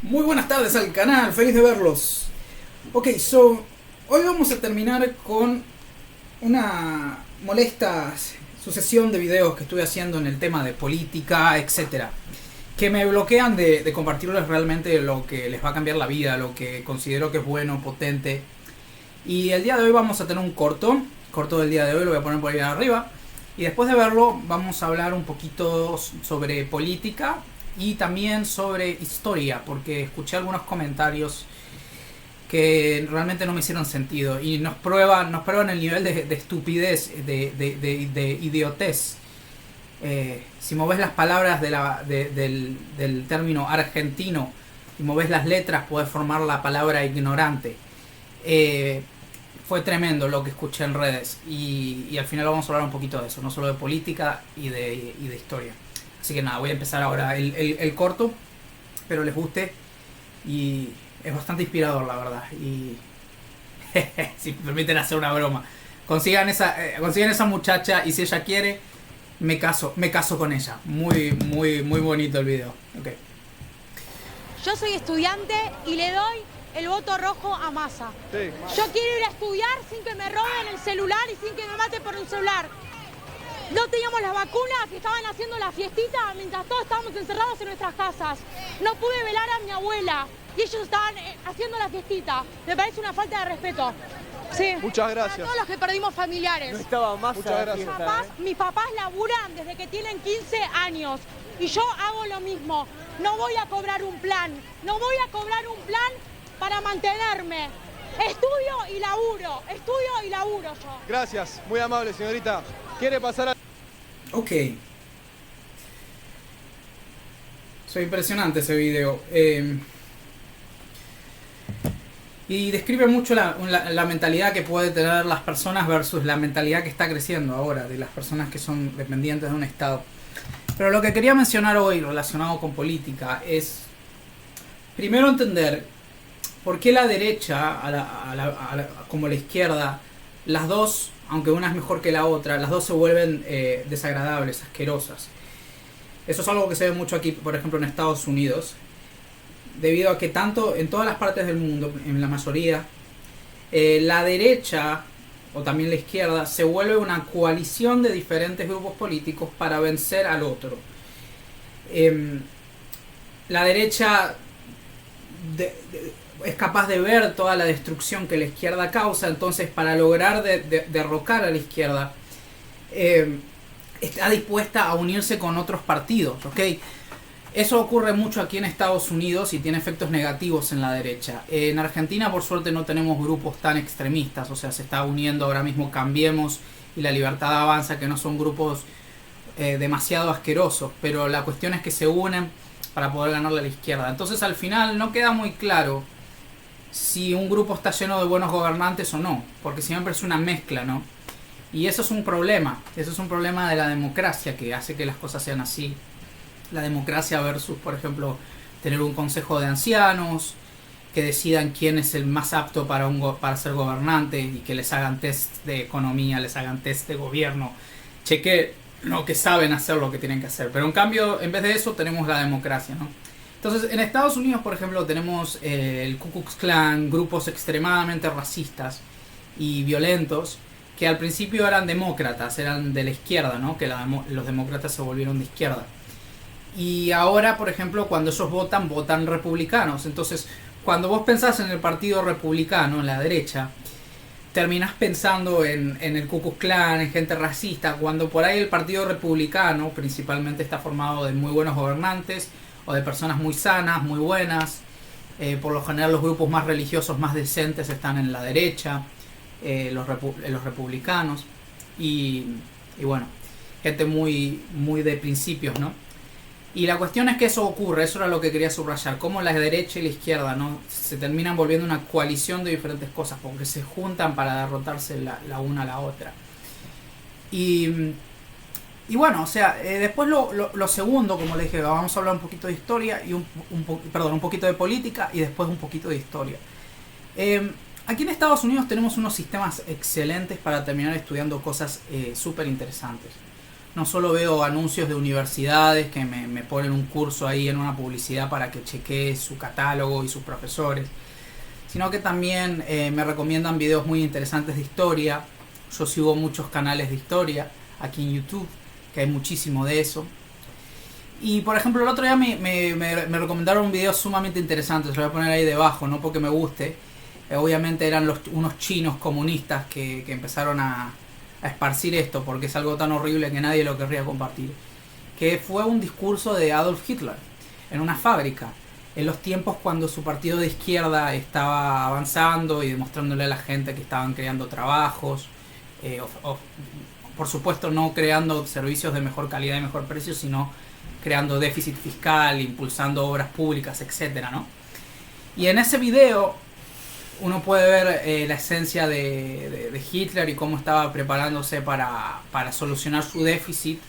Muy buenas tardes al canal, feliz de verlos. Ok, hoy vamos a terminar con una molesta sucesión de videos que estuve haciendo en el tema de política, etcétera, que me bloquean de compartirles realmente lo que les va a cambiar la vida, lo que considero que es bueno, potente. Y el día de hoy vamos a tener un corto del día de hoy, lo voy a poner por ahí arriba. Y después de verlo vamos a hablar un poquito sobre política y también sobre historia, porque escuché algunos comentarios que realmente no me hicieron sentido y nos prueban el nivel de estupidez, de idiotez. Si moves las palabras del término argentino y moves las letras, puedes formar la palabra ignorante. Fue tremendo lo que escuché en redes y al final vamos a hablar un poquito de eso, no solo de política y de historia. Así que nada, voy a empezar ahora el corto, espero les guste y es bastante inspirador, la verdad. Y si me permiten hacer una broma, consigan esa muchacha y si ella quiere, me caso con ella. Muy bonito el video. Okay. Yo soy estudiante y le doy el voto rojo a Massa. Sí. Yo quiero ir a estudiar sin que me roben el celular y sin que me maten por un celular. No teníamos las vacunas y estaban haciendo la fiestita mientras todos estábamos encerrados en nuestras casas. No pude velar a mi abuela y ellos estaban haciendo la fiestita. Me parece una falta de respeto. Sí. Muchas gracias. Para todos los que perdimos familiares. No estaba más. Muchas gracias. Mis papás laburan desde que tienen 15 años y yo hago lo mismo. No voy a cobrar un plan. No voy a cobrar un plan para mantenerme. Estudio y laburo yo. Gracias, muy amable señorita. ¿Quiere pasar a...? Ok. Soy impresionante ese video. Y describe mucho la mentalidad que puede tener las personas versus la mentalidad que está creciendo ahora de las personas que son dependientes de un Estado. Pero lo que quería mencionar hoy relacionado con política es primero entender por qué la derecha como la izquierda, las dos, aunque una es mejor que la otra, las dos se vuelven desagradables, asquerosas. Eso es algo que se ve mucho aquí, por ejemplo, en Estados Unidos, debido a que tanto en todas las partes del mundo, en la mayoría, la derecha o también la izquierda se vuelve una coalición de diferentes grupos políticos para vencer al otro. La derecha es capaz de ver toda la destrucción que la izquierda causa, entonces para lograr derrocar a la izquierda está dispuesta a unirse con otros partidos, ¿ok? Eso ocurre mucho aquí en Estados Unidos y tiene efectos negativos en la derecha. En Argentina, por suerte, no tenemos grupos tan extremistas, o sea, se está uniendo ahora mismo Cambiemos y La Libertad Avanza, que no son grupos demasiado asquerosos, pero la cuestión es que se unen para poder ganarle a la izquierda. Entonces, al final, no queda muy claro si un grupo está lleno de buenos gobernantes o no, porque siempre es una mezcla, ¿no? Y eso es un problema de la democracia que hace que las cosas sean así. La democracia versus, por ejemplo, tener un consejo de ancianos que decidan quién es el más apto para ser gobernante y que les hagan test de economía, les hagan test de gobierno, cheque lo que saben hacer, lo que tienen que hacer. Pero en cambio, en vez de eso, tenemos la democracia, ¿no? Entonces, en Estados Unidos, por ejemplo, tenemos el Ku Klux Klan, grupos extremadamente racistas y violentos, que al principio eran demócratas, eran de la izquierda, ¿no? Que los demócratas se volvieron de izquierda. Y ahora, por ejemplo, cuando ellos votan republicanos. Entonces, cuando vos pensás en el partido republicano, en la derecha, terminás pensando en el Ku Klux Klan, en gente racista, cuando por ahí el partido republicano principalmente está formado de muy buenos gobernantes o de personas muy sanas, muy buenas. Por lo general los grupos más religiosos, más decentes están en la derecha, los republicanos. Y bueno, gente muy de principios, ¿no? Y la cuestión es que eso ocurre, eso era lo que quería subrayar, cómo la derecha y la izquierda, ¿no? Se terminan volviendo una coalición de diferentes cosas, porque se juntan para derrotarse la una a la otra. Y bueno, o sea, después lo segundo, como le dije, vamos a hablar un poquito de historia y un poquito de política y después un poquito de historia. Aquí en Estados Unidos tenemos unos sistemas excelentes para terminar estudiando cosas súper interesantes. no solo veo anuncios de universidades que me ponen un curso ahí en una publicidad para que chequee su catálogo y sus profesores, sino que también me recomiendan videos muy interesantes de historia. Yo sigo muchos canales de historia aquí en YouTube, que hay muchísimo de eso. Y por ejemplo el otro día me recomendaron un video sumamente interesante, se lo voy a poner ahí debajo, no porque me guste. Obviamente eran unos chinos comunistas que empezaron a esparcir esto, porque es algo tan horrible que nadie lo querría compartir. Que fue un discurso de Adolf Hitler en una fábrica, en los tiempos cuando su partido de izquierda estaba avanzando y demostrándole a la gente que estaban creando trabajos, por supuesto no creando servicios de mejor calidad y mejor precio, sino creando déficit fiscal, impulsando obras públicas, etcétera, ¿no? Y en ese video uno puede ver la esencia de Hitler y cómo estaba preparándose para solucionar su déficit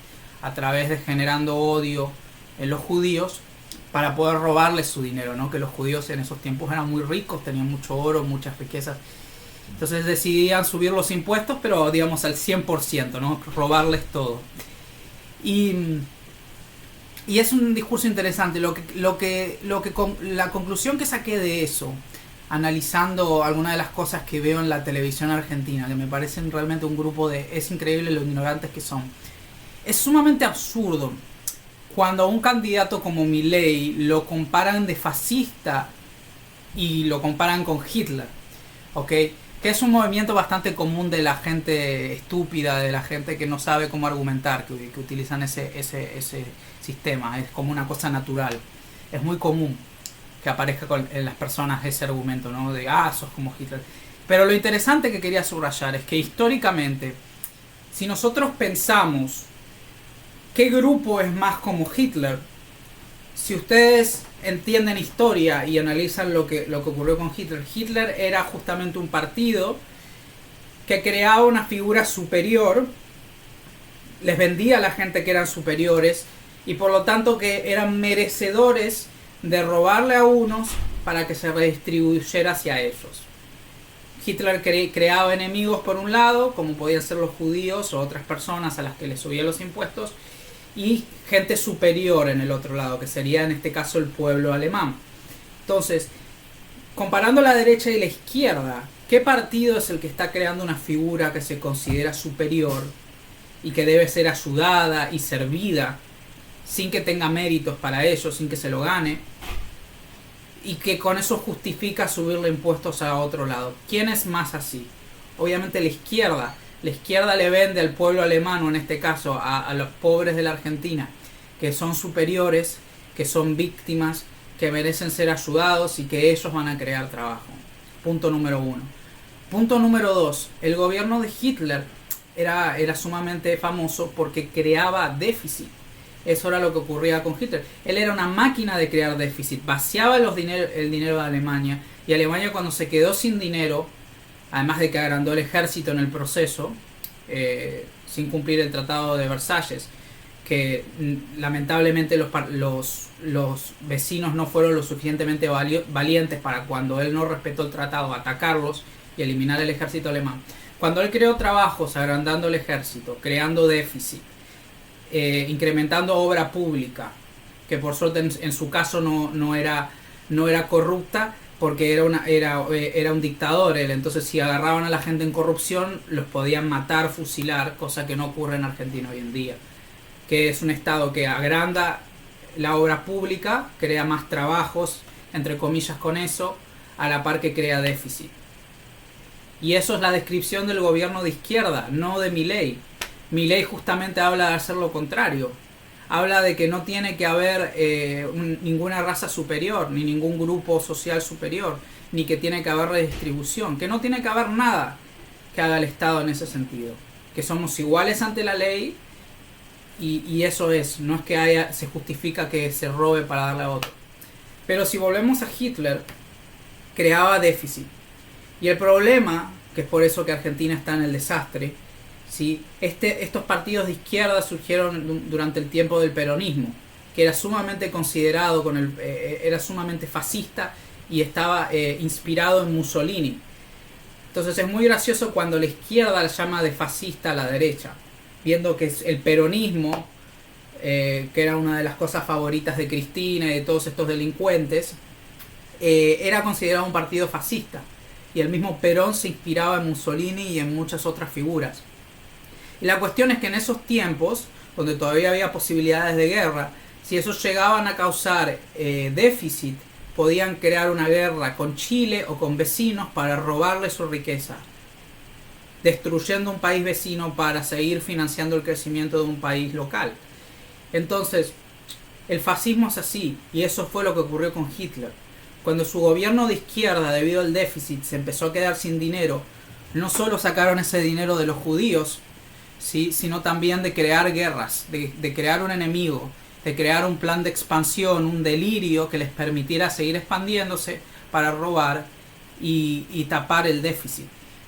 a través de generando odio en los judíos para poder robarles su dinero, ¿no? Que los judíos en esos tiempos eran muy ricos, tenían mucho oro, muchas riquezas. Entonces decidían subir los impuestos, pero digamos al 100%, ¿no? Robarles todo. Y es un discurso interesante. La conclusión que saqué de eso, analizando algunas de las cosas que veo en la televisión argentina, que me parecen realmente un grupo es increíble lo ignorantes que son. Es sumamente absurdo cuando a un candidato como Milei lo comparan de fascista y lo comparan con Hitler, ¿ok? Que es un movimiento bastante común de la gente estúpida, de la gente que no sabe cómo argumentar, que utilizan ese sistema. Es como una cosa natural. Es muy común que aparezca en las personas ese argumento, ¿no? De, sos como Hitler. Pero lo interesante que quería subrayar es que históricamente, si nosotros pensamos qué grupo es más como Hitler, si ustedes entienden historia y analizan lo que ocurrió con Hitler, Hitler era justamente un partido que creaba una figura superior, les vendía a la gente que eran superiores y por lo tanto que eran merecedores de robarle a unos para que se redistribuyera hacia ellos. Hitler creaba enemigos por un lado, como podían ser los judíos o otras personas a las que les subía los impuestos, y gente superior en el otro lado, que sería en este caso el pueblo alemán. Entonces, comparando la derecha y la izquierda, ¿qué partido es el que está creando una figura que se considera superior y que debe ser ayudada y servida sin que tenga méritos para ello, sin que se lo gane, y que con eso justifica subirle impuestos a otro lado? ¿Quién es más así? Obviamente la izquierda. La izquierda le vende al pueblo alemán, o en este caso a los pobres de la Argentina, que son superiores, que son víctimas, que merecen ser ayudados y que ellos van a crear trabajo. Punto número 1. Punto número 2. El gobierno de Hitler era sumamente famoso porque creaba déficit. Eso era lo que ocurría con Hitler. Él era una máquina de crear déficit. Vaciaba el dinero de Alemania. Y Alemania, cuando se quedó sin dinero, además de que agrandó el ejército en el proceso, sin cumplir el Tratado de Versalles, que lamentablemente los vecinos no fueron lo suficientemente valientes para, cuando él no respetó el tratado, atacarlos y eliminar el ejército alemán. Cuando él creó trabajos agrandando el ejército, creando déficit, incrementando obra pública, que por suerte en su caso no era corrupta, porque era un dictador él. Entonces si agarraban a la gente en corrupción los podían matar, fusilar, cosa que no ocurre en Argentina hoy en día, que es un estado que agranda la obra pública, crea más trabajos, entre comillas, con eso, a la par que crea déficit. Y eso es la descripción del gobierno de izquierda, no de Milei. Milei justamente habla de hacer lo contrario. Habla de que no tiene que haber ninguna raza superior, ni ningún grupo social superior, ni que tiene que haber redistribución, que no tiene que haber nada que haga el Estado en ese sentido. Que somos iguales ante la ley y eso es, no es que se justifica que se robe para darle a otro. Pero si volvemos a Hitler, creaba déficit. Y el problema, que es por eso que Argentina está en el desastre, ¿sí? Estos partidos de izquierda surgieron durante el tiempo del peronismo, que era sumamente considerado, era sumamente fascista y estaba inspirado en Mussolini. Entonces es muy gracioso cuando la izquierda llama de fascista a la derecha. viendo que el peronismo, que era una de las cosas favoritas de Cristina y de todos estos delincuentes, era considerado un partido fascista. Y el mismo Perón se inspiraba en Mussolini y en muchas otras figuras. Y la cuestión es que en esos tiempos, donde todavía había posibilidades de guerra, si esos llegaban a causar déficit, podían crear una guerra con Chile o con vecinos para robarle su riqueza, destruyendo un país vecino para seguir financiando el crecimiento de un país local. Entonces, el fascismo es así, y eso fue lo que ocurrió con Hitler. Cuando su gobierno de izquierda, debido al déficit, se empezó a quedar sin dinero, no solo sacaron ese dinero de los judíos, ¿sí?, sino también de crear guerras, de crear un enemigo, de crear un plan de expansión, un delirio que les permitiera seguir expandiéndose para robar y tapar el déficit.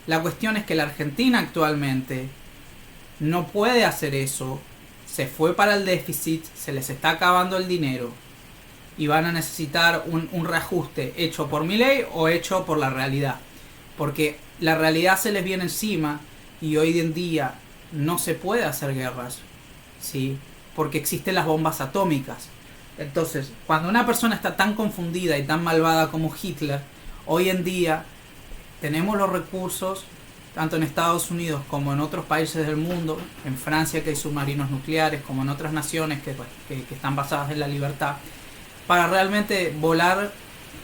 La cuestión es que la Argentina actualmente no puede hacer eso, se fue para el déficit, se les está acabando el dinero y van a necesitar un reajuste hecho por Milei o hecho por la realidad, porque la realidad se les viene encima y hoy en día no se puede hacer guerras, ¿sí?, porque existen las bombas atómicas. Entonces, cuando una persona está tan confundida y tan malvada como Hitler, hoy en día tenemos los recursos, tanto en Estados Unidos como en otros países del mundo, en Francia que hay submarinos nucleares, como en otras naciones que están basadas en la libertad, para realmente volar,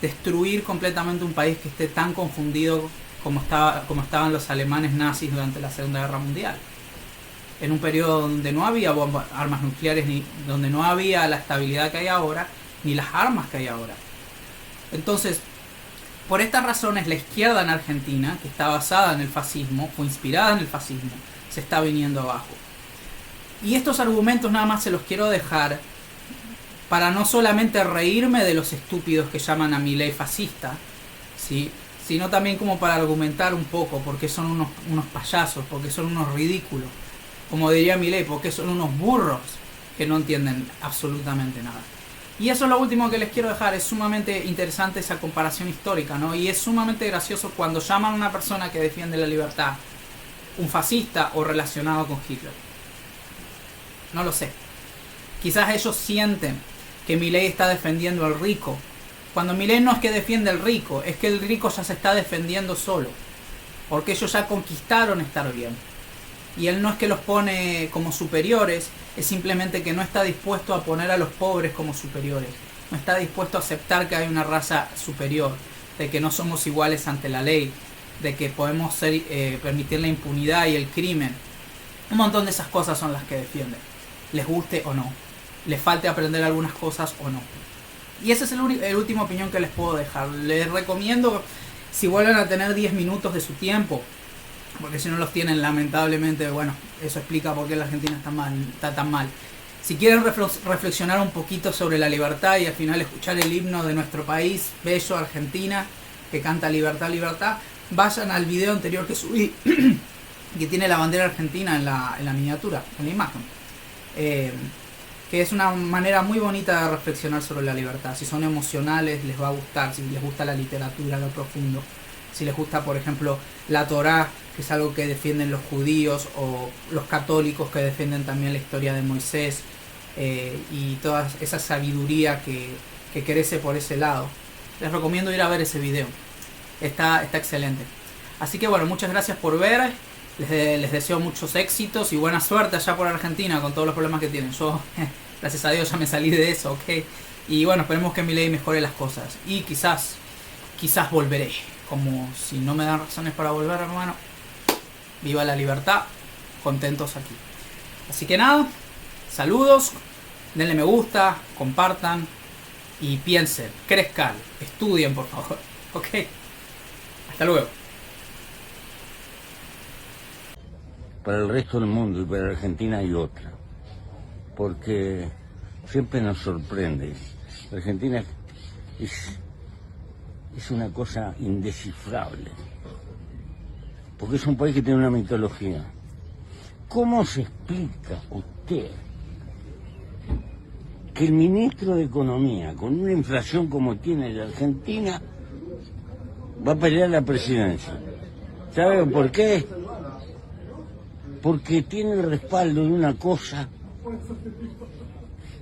destruir completamente un país que esté tan confundido como estaban los alemanes nazis durante la Segunda Guerra Mundial. En un periodo donde no había armas nucleares, ni donde no había la estabilidad que hay ahora, ni las armas que hay ahora. Entonces, por estas razones, la izquierda en Argentina, que está basada en el fascismo, o inspirada en el fascismo, se está viniendo abajo. Y estos argumentos nada más se los quiero dejar para no solamente reírme de los estúpidos que llaman a Milei fascista, ¿sí?, sino también como para argumentar un poco, porque son unos payasos, porque son unos ridículos, como diría Milei, porque son unos burros que no entienden absolutamente nada. Y eso es lo último que les quiero dejar. Es sumamente interesante esa comparación histórica, ¿no? Y es sumamente gracioso cuando llaman a una persona que defiende la libertad un fascista o relacionado con Hitler. No lo sé. Quizás ellos sienten que Milei está defendiendo al rico, cuando Milei no es que defiende al rico, es que el rico ya se está defendiendo solo, porque ellos ya conquistaron estar bien. Y él no es que los pone como superiores, es simplemente que no está dispuesto a poner a los pobres como superiores. No está dispuesto a aceptar que hay una raza superior, de que no somos iguales ante la ley, de que podemos permitir la impunidad y el crimen. Un montón de esas cosas son las que defienden, les guste o no, les falte aprender algunas cosas o no. Y ese es el último opinión que les puedo dejar. Les recomiendo, si vuelven a tener 10 minutos de su tiempo, porque si no los tienen, lamentablemente, bueno, eso explica por qué la Argentina está tan mal. Si quieren reflexionar un poquito sobre la libertad y al final escuchar el himno de nuestro país, bello, Argentina, que canta libertad, libertad, vayan al video anterior que subí, que tiene la bandera argentina en la miniatura, en la imagen. Que es una manera muy bonita de reflexionar sobre la libertad. Si son emocionales, les va a gustar. Si les gusta la literatura, lo profundo. Si les gusta, por ejemplo, la Torá, que es algo que defienden los judíos, o los católicos que defienden también la historia de Moisés, y toda esa sabiduría que crece por ese lado. Les recomiendo ir a ver ese video. Está excelente. Así que bueno, muchas gracias por ver. Les deseo muchos éxitos y buena suerte allá por Argentina con todos los problemas que tienen. Yo, gracias a Dios, ya me salí de eso, ¿ok? Y bueno, esperemos que Milei mejore las cosas. Y quizás volveré. Como si no me dan razones para volver, hermano. Viva la libertad. Contentos aquí. Así que nada, saludos. Denle me gusta, compartan. Y piensen, crezcan, estudien por favor. ¿Ok? Hasta luego. Para el resto del mundo y para Argentina hay otra, porque siempre nos sorprende. Argentina es una cosa indescifrable, porque es un país que tiene una mitología. ¿Cómo se explica usted que el ministro de Economía, con una inflación como tiene la Argentina, va a pelear la presidencia? ¿Sabe por qué? porque tiene el respaldo de una cosa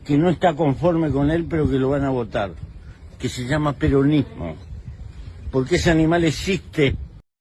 que no está conforme con él, pero que lo van a votar, que se llama peronismo, porque ese animal existe